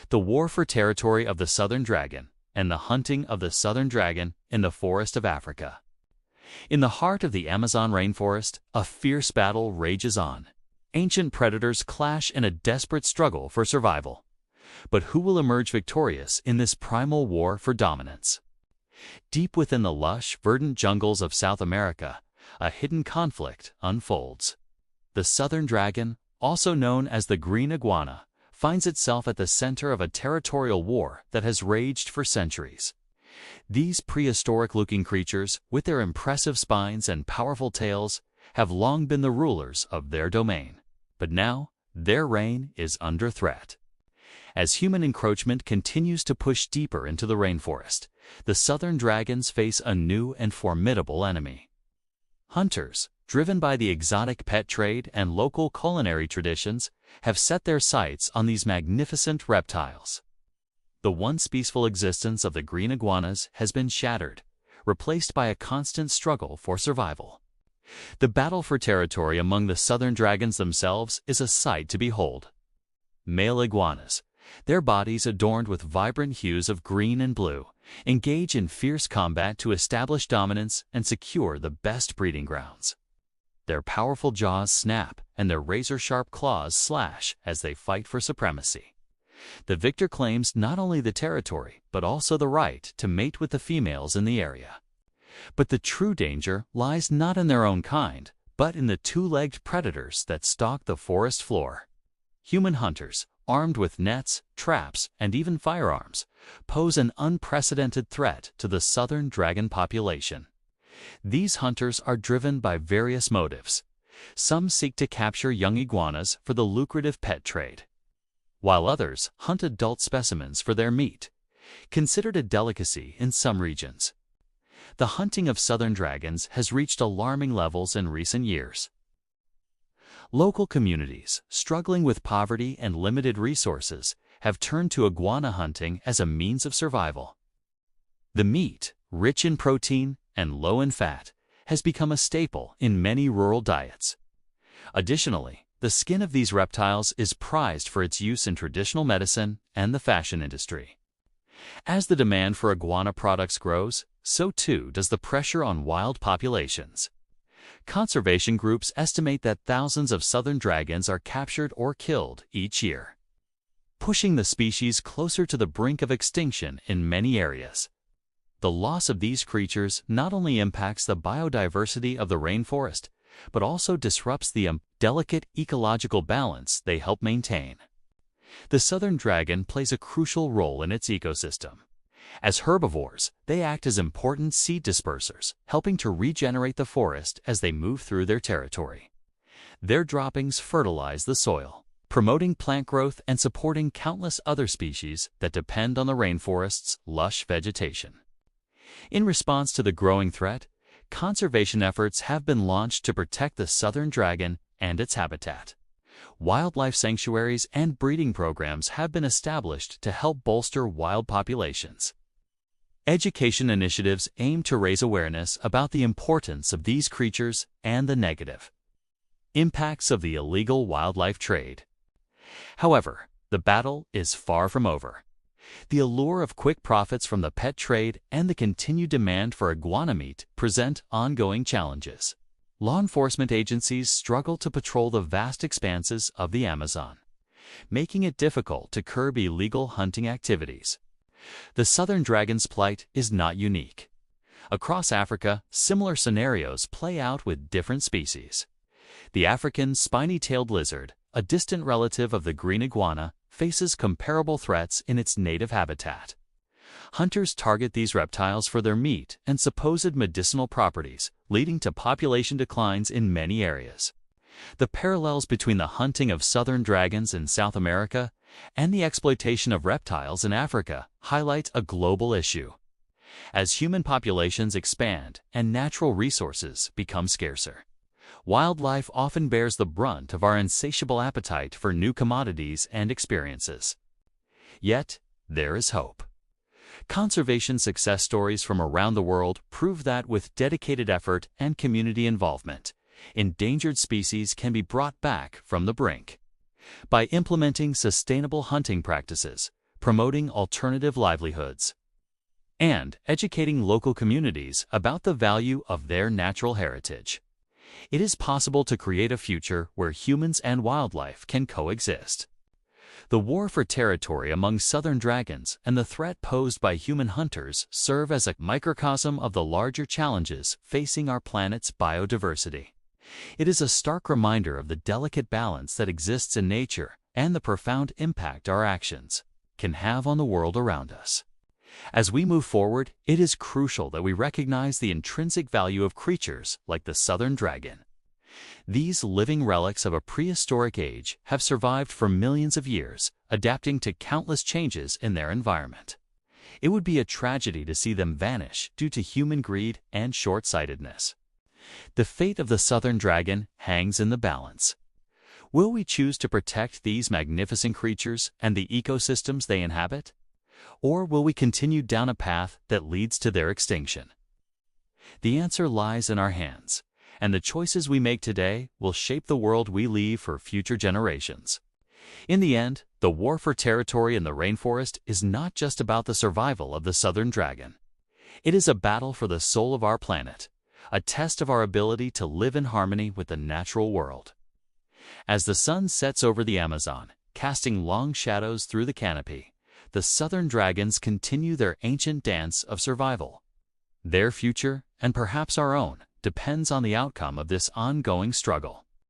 the war for territory of the southern dragon, and the hunting of the southern dragon in the forest of Africa. In the heart of the Amazon rainforest, a fierce battle rages on. Ancient predators clash in a desperate struggle for survival. But who will emerge victorious in this primal war for dominance? Deep within the lush, verdant jungles of South America, a hidden conflict unfolds. The southern dragon, also known as the green iguana, finds itself at the center of a territorial war that has raged for centuries. These prehistoric-looking creatures, with their impressive spines and powerful tails, have long been the rulers of their domain. But now, their reign is under threat. As human encroachment continues to push deeper into the rainforest, the southern dragons face a new and formidable enemy. Hunters, driven by the exotic pet trade and local culinary traditions, have set their sights on these magnificent reptiles. The once peaceful existence of the green iguanas has been shattered, replaced by a constant struggle for survival. The battle for territory among the southern dragons themselves is a sight to behold. Male iguanas, their bodies adorned with vibrant hues of green and blue, engage in fierce combat to establish dominance and secure the best breeding grounds. Their powerful jaws snap and their razor-sharp claws slash as they fight for supremacy. The victor claims not only the territory, but also the right to mate with the females in the area. But the true danger lies not in their own kind, but in the two-legged predators that stalk the forest floor. Human hunters, armed with nets, traps, and even firearms, pose an unprecedented threat to the southern dragon population. These hunters are driven by various motives. Some seek to capture young iguanas for the lucrative pet trade, while others hunt adult specimens for their meat, considered a delicacy in some regions. The hunting of southern dragons has reached alarming levels in recent years. Local communities, struggling with poverty and limited resources, have turned to iguana hunting as a means of survival. The meat, rich in protein and low in fat, has become a staple in many rural diets. Additionally, the skin of these reptiles is prized for its use in traditional medicine and the fashion industry. As the demand for iguana products grows, so too does the pressure on wild populations. Conservation groups estimate that thousands of southern dragons are captured or killed each year, pushing the species closer to the brink of extinction in many areas. The loss of these creatures not only impacts the biodiversity of the rainforest, but also disrupts the delicate ecological balance they help maintain. The southern dragon plays a crucial role in its ecosystem. As herbivores, they act as important seed dispersers, helping to regenerate the forest as they move through their territory. Their droppings fertilize the soil, promoting plant growth and supporting countless other species that depend on the rainforest's lush vegetation. In response to the growing threat, conservation efforts have been launched to protect the southern dragon and its habitat. Wildlife sanctuaries and breeding programs have been established to help bolster wild populations. Education initiatives aim to raise awareness about the importance of these creatures and the negative impacts of the illegal wildlife trade. However, the battle is far from over. The allure of quick profits from the pet trade and the continued demand for iguana meat present ongoing challenges. Law enforcement agencies struggle to patrol the vast expanses of the Amazon, making it difficult to curb illegal hunting activities. The southern dragon's plight is not unique. Across Africa, similar scenarios play out with different species. The African spiny-tailed lizard, a distant relative of the green iguana, faces comparable threats in its native habitat. Hunters target these reptiles for their meat and supposed medicinal properties, leading to population declines in many areas. The parallels between the hunting of southern dragons in South America and the exploitation of reptiles in Africa highlight a global issue. As human populations expand and natural resources become scarcer, wildlife often bears the brunt of our insatiable appetite for new commodities and experiences. Yet, there is hope. Conservation success stories from around the world prove that with dedicated effort and community involvement, endangered species can be brought back from the brink. By implementing sustainable hunting practices, promoting alternative livelihoods, and educating local communities about the value of their natural heritage. It is possible to create a future where humans and wildlife can coexist. The war for territory among southern dragons and the threat posed by human hunters serve as a microcosm of the larger challenges facing our planet's biodiversity. It is a stark reminder of the delicate balance that exists in nature and the profound impact our actions can have on the world around us. As we move forward, it is crucial that we recognize the intrinsic value of creatures like the southern dragon. These living relics of a prehistoric age have survived for millions of years, adapting to countless changes in their environment. It would be a tragedy to see them vanish due to human greed and short-sightedness. The fate of the southern dragon hangs in the balance. Will we choose to protect these magnificent creatures and the ecosystems they inhabit? Or will we continue down a path that leads to their extinction? The answer lies in our hands, and the choices we make today will shape the world we leave for future generations. In the end, the war for territory in the rainforest is not just about the survival of the southern dragon. It is a battle for the soul of our planet, a test of our ability to live in harmony with the natural world. As the sun sets over the Amazon, casting long shadows through the canopy, the southern dragons continue their ancient dance of survival. Their future, and perhaps our own, depends on the outcome of this ongoing struggle.